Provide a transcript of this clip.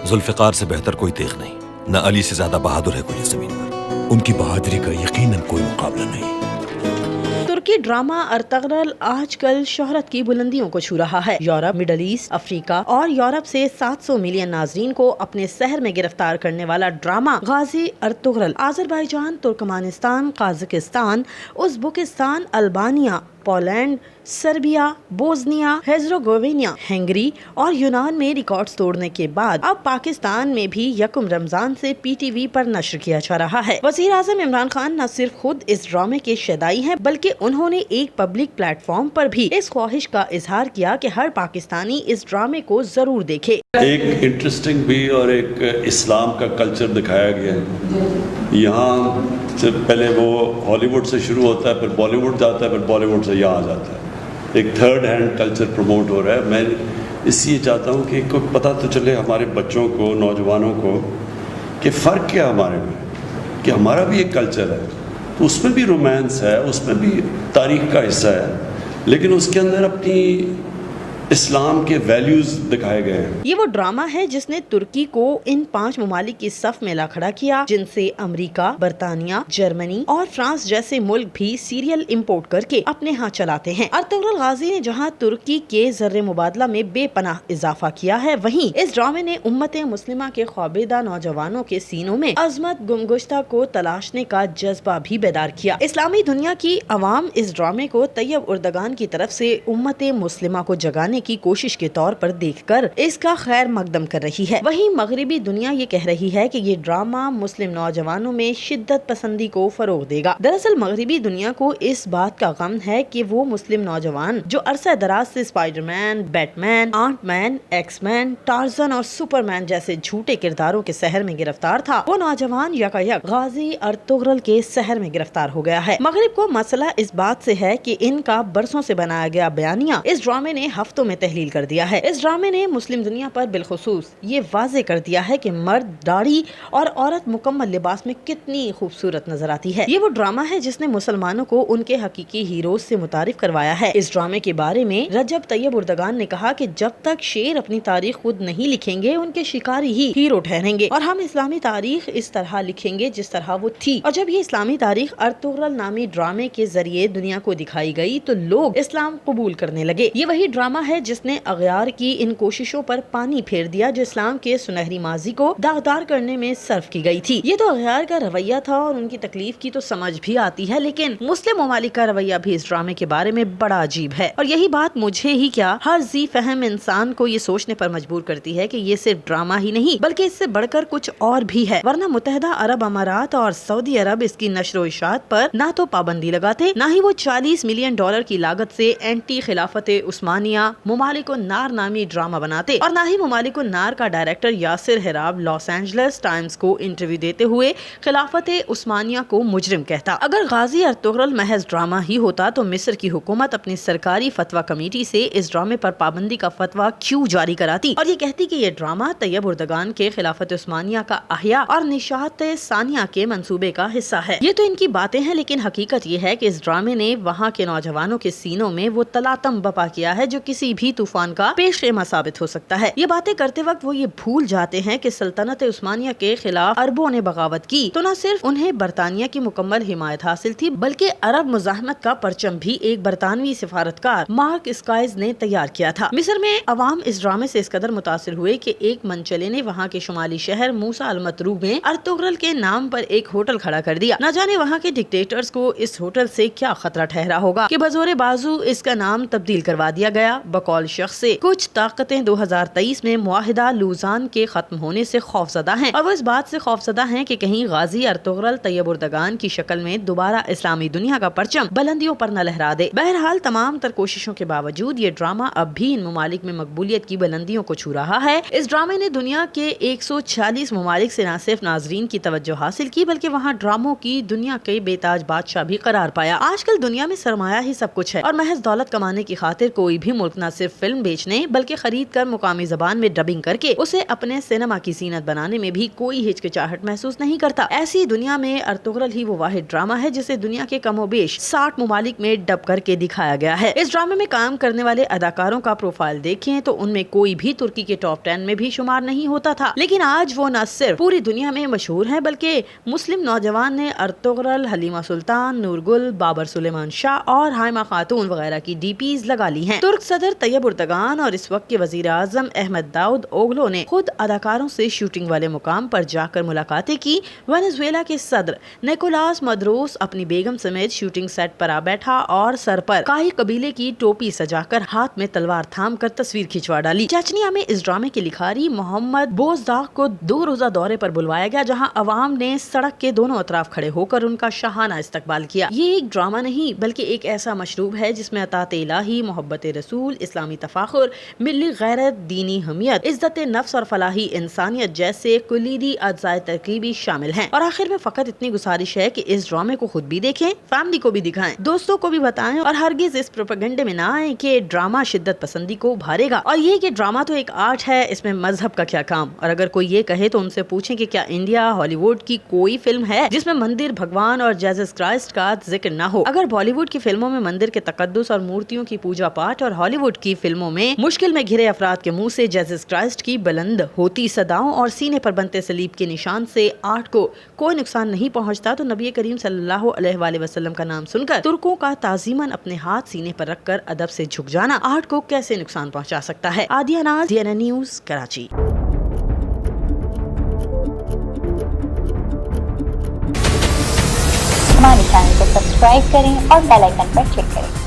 ذوالفقار سے بہتر کوئی تیغ نہیں، نہ علی سے زیادہ بہادر ہے کوئی اس زمین پر۔ ان کی بہادری کا یقیناً کوئی مقابلہ نہیں۔ ترکی ڈرامہ ارطغرل آج کل شہرت کی بلندیوں کو چھو رہا ہے۔ یورپ، مڈل ایسٹ، افریقہ اور یورپ سے 700 ملین ناظرین کو اپنے سحر میں گرفتار کرنے والا ڈرامہ غازی Ertugrul Azerbaijan, Turkmenistan, Kazakhstan, Uzbekistan, Albania, Poland, Serbia, Bosnia, Herzegovina, Hungary اور یونان میں ریکارڈز توڑنے کے بعد اب پاکستان میں بھی یکم رمضان سے پی ٹی وی پر نشر کیا جا رہا ہے۔ وزیر اعظم عمران خان نہ صرف خود اس ڈرامے کے شیدائی ہیں بلکہ انہوں نے ایک پبلک پلیٹ فارم پر بھی اس خواہش کا اظہار کیا کہ ہر پاکستانی اس ڈرامے کو ضرور دیکھے۔ ایک انٹرسٹنگ بھی اور ایک اسلام کا کلچر دکھایا گیا ہے۔ یہاں سے پہلے وہ ہالی ووڈ سے شروع ہوتا ہے، پھر بالی ووڈ جاتا ہے، پھر بالی ووڈ سے یہاں آ جاتا ہے۔ ایک تھرڈ ہینڈ کلچر پروموٹ ہو رہا ہے۔ میں اس لیے چاہتا ہوں کہ کوئی پتہ تو چلے ہمارے بچوں کو، نوجوانوں کو کہ فرق کیا ہمارے میں، کہ ہمارا بھی ایک کلچر ہے، اس میں بھی رومانس ہے، اس میں بھی تاریخ کا حصہ ہے، لیکن اس کے اندر اپنی اسلام کے ویلیوز دکھائے گئے ہیں۔ یہ وہ ڈرامہ ہے جس نے ترکی کو ان 5 ممالک کی صف میں لا کھڑا کیا جن سے امریکہ، برطانیہ، جرمنی اور فرانس جیسے ملک بھی سیریل امپورٹ کر کے اپنے ہاں چلاتے ہیں۔ ارطغرل غازی نے جہاں ترکی کے زر مبادلہ میں بے پناہ اضافہ کیا ہے، وہیں اس ڈرامے نے امت مسلمہ کے خوابیدہ نوجوانوں کے سینوں میں عظمت گمگشتہ کو تلاشنے کا جذبہ بھی بیدار کیا۔ اسلامی دنیا کی عوام اس ڈرامے کو طیب اردگان کی طرف سے امت مسلمہ کو جگانے کی کوشش کے طور پر دیکھ کر اس کا خیر مقدم کر رہی ہے۔ وہیں مغربی دنیا یہ کہہ رہی ہے کہ یہ ڈرامہ مسلم نوجوانوں میں شدت پسندی کو فروغ دے گا۔ دراصل مغربی دنیا کو اس بات کا غم ہے کہ وہ مسلم نوجوان جو عرصہ دراز سے اسپائڈر مین، بیٹ مین، آنٹ مین، ایکس مین، ٹارزن اور سپر مین جیسے جھوٹے کرداروں کے سحر میں گرفتار تھا، وہ نوجوان یکایک غازی ارطغرل کے سحر میں گرفتار ہو گیا ہے۔ مغرب کو مسئلہ اس بات سے ہے کہ ان کا برسوں سے بنایا گیا بیانیہ اس ڈرامے نے ہفتوں میں تحلیل کر دیا ہے۔ اس ڈرامے نے مسلم دنیا پر بالخصوص یہ واضح کر دیا ہے کہ مرد داڑھی اور عورت مکمل لباس میں کتنی خوبصورت نظر آتی ہے۔ یہ وہ ڈرامہ ہے جس نے مسلمانوں کو ان کے حقیقی ہیروز سے متعارف کروایا ہے۔ اس ڈرامے کے بارے میں رجب طیب اردگان نے کہا کہ جب تک شیر اپنی تاریخ خود نہیں لکھیں گے ان کے شکاری ہی ہیرو ٹھہریں گے، اور ہم اسلامی تاریخ اس طرح لکھیں گے جس طرح وہ تھی۔ اور جب یہ اسلامی تاریخ ارطغرل نامی ڈرامے کے ذریعے دنیا کو دکھائی گئی تو لوگ اسلام قبول کرنے لگے۔ یہ وہی ڈرامہ ہے جس نے اغیار کی ان کوششوں پر پانی پھیر دیا جو اسلام کے سنہری ماضی کو داغدار کرنے میں صرف کی گئی تھی۔ یہ تو اغیار کا رویہ تھا اور ان کی تکلیف کی تو سمجھ بھی آتی ہے، لیکن مسلم ممالک کا رویہ بھی اس ڈرامے کے بارے میں بڑا عجیب ہے، اور یہی بات مجھے ہی کیا ہر ذی فہم انسان کو یہ سوچنے پر مجبور کرتی ہے کہ یہ صرف ڈرامہ ہی نہیں بلکہ اس سے بڑھ کر کچھ اور بھی ہے، ورنہ متحدہ عرب امارات اور سعودی عرب اس کی نشر و اشاعت پر نہ تو پابندی لگاتے، نہ ہی وہ $40 ملین کی لاگت سے اینٹی خلافت عثمانیہ ممالک النار نامی ڈرامہ بناتے، اور نہ ہی ممالک النار کا ڈائریکٹر یاسر حراب لاس اینجلس ٹائمز کو انٹرویو دیتے ہوئے خلافت عثمانیہ کو مجرم کہتا۔ اگر غازی ارطغرل محض ڈرامہ ہی ہوتا تو مصر کی حکومت اپنی سرکاری فتویٰ کمیٹی سے اس ڈرامے پر پابندی کا فتویٰ کیوں جاری کراتی اور یہ کہتی کہ یہ ڈرامہ طیب اردگان کے خلافت عثمانیہ کا احیاء اور نشاط ثانیہ کے منصوبے کا حصہ ہے۔ یہ تو ان کی باتیں ہیں، لیکن حقیقت یہ ہے کہ اس ڈرامے نے وہاں کے نوجوانوں کے سینوں میں وہ تلاطم بپا کیا ہے جو کسی بھی طوفان کا پیش خیمہ ثابت ہو سکتا ہے۔ یہ باتیں کرتے وقت وہ یہ بھول جاتے ہیں کہ سلطنت عثمانیہ کے خلاف عربوں نے بغاوت کی تو نہ صرف انہیں برطانیہ کی مکمل حمایت حاصل تھی بلکہ عرب مزاحمت کا پرچم بھی ایک برطانوی سفارتکار مارک اسکائز نے تیار کیا تھا۔ مصر میں عوام اس ڈرامے سے اس قدر متاثر ہوئے کہ ایک منچلے نے وہاں کے شمالی شہر موسیٰ المتروک میں ارطغرل کے نام پر ایک ہوٹل کھڑا کر دیا۔ نہ جانے وہاں کے ڈکٹیٹرز کو اس ہوٹل سے کیا خطرہ ٹھہرا ہوگا کہ بزور بازو اس کا نام تبدیل کروا دیا گیا۔ بقول شخص سے کچھ طاقتیں 2023 میں معاہدہ لوزان کے ختم ہونے سے خوفزدہ ہیں، اور وہ اس بات سے خوفزدہ ہیں کہ کہیں غازی ارطغرل طیب اردگان کی شکل میں دوبارہ اسلامی دنیا کا پرچم بلندیوں پر نہ لہرا دے۔ بہرحال تمام تر کوششوں کے باوجود یہ ڈرامہ اب بھی ان ممالک میں مقبولیت کی بلندیوں کو چھو رہا ہے۔ اس ڈرامے نے دنیا کے 140 ممالک سے نہ صرف ناظرین کی توجہ حاصل کی بلکہ وہاں ڈراموں کی دنیا کے بیتاج بادشاہ بھی قرار پایا۔ آج کل دنیا میں سرمایہ ہی سب کچھ ہے اور محض دولت کمانے کی خاطر کوئی بھی ملک نہ صرف فلم بیچنے بلکہ خرید کر مقامی زبان میں ڈبنگ کر کے اسے اپنے سینما کی زینت بنانے میں بھی کوئی ہچکچاہٹ محسوس نہیں کرتا۔ ایسی دنیا میں ارطغرل ہی وہ واحد ڈرامہ ہے جسے دنیا کے کم و بیش 60 ممالک میں ڈب کر کے دکھایا گیا ہے۔ اس ڈرامے میں کام کرنے والے اداکاروں کا پروفائل دیکھیں تو ان میں کوئی بھی ترکی کے ٹاپ 10 میں بھی شمار نہیں ہوتا تھا، لیکن آج وہ نہ صرف پوری دنیا میں مشہور ہیں بلکہ مسلم نوجوان نے ارطغرل، حلیمہ سلطان، نور گل، بابر سلیمان شاہ اور ہائمہ خاتون وغیرہ کی ڈی پیز لگا لی ہیں۔ ترک صدر طیب اردگان اور اس وقت کے وزیر اعظم احمد داؤد اوغلو نے خود اداکاروں سے شوٹنگ والے مقام پر جا کر ملاقاتیں کی۔ وینزویلا کے صدر نیکولاس مدروس اپنی بیگم سمیت شوٹنگ سیٹ پر آ بیٹھا اور سر پر کائی قبیلے کی ٹوپی سجا کر ہاتھ میں تلوار تھام کر تصویر کھنچوا ڈالی۔ چچنیا میں اس ڈرامے کے لکھاری محمد بوزداغ کو 2 روزہ دورے پر بلوایا گیا، جہاں عوام نے سڑک کے دونوں اطراف کھڑے ہو کر ان کا شاہانہ استقبال کیا۔ یہ ایک ڈرامہ نہیں بلکہ ایک ایسا مشروب ہے جس میں اطاعت الہی، محبت رسول، اسلامی تفاخر، ملی غیرت، دینی حمیت، عزت نفس اور فلاحی انسانیت جیسے کلیدی اجزاء ترکیبی شامل ہیں۔ اور آخر میں فقط اتنی گزارش ہے کہ اس ڈرامے کو خود بھی دیکھیں، فیملی کو بھی دکھائیں، دوستوں کو بھی بتائیں اور ہرگز اس پروپیگنڈے میں نہ آئیں کہ ڈرامہ شدت پسندی کو ابھارے گا۔ اور یہ کہ ڈرامہ تو ایک آرٹ ہے، اس میں مذہب کا کیا کام؟ اور اگر کوئی یہ کہے تو ان سے پوچھیں کہ کیا انڈیا، ہالی ووڈ کی کوئی فلم ہے جس میں مندر، بھگوان اور جیزس کرائسٹ کا ذکر نہ ہو؟ اگر بالی ووڈ کی فلموں میں مندر کے تقدس اور مورتیوں کی پوجا پاٹ اور ہالی ووڈ کی فلموں میں مشکل میں گھرے افراد کے منہ سے جیزس کرائسٹ کی بلند ہوتی صداؤں اور سینے پر بنتے صلیب کے نشان سے آرٹ کو کوئی نقصان نہیں پہنچتا، تو نبی کریم صلی اللہ علیہ وآلہ وسلم کا نام سن کر ترکوں کا تعظیماً اپنے ہاتھ سینے پر رکھ کر ادب سے جھک جانا آرٹ کو کیسے نقصان پہنچا سکتا ہے؟ عادیہ ناز، CNN نیوز، کراچی۔ ہمارے چینل کو سبسکرائب کریں اور بیل آئیکن پر کلک کریں۔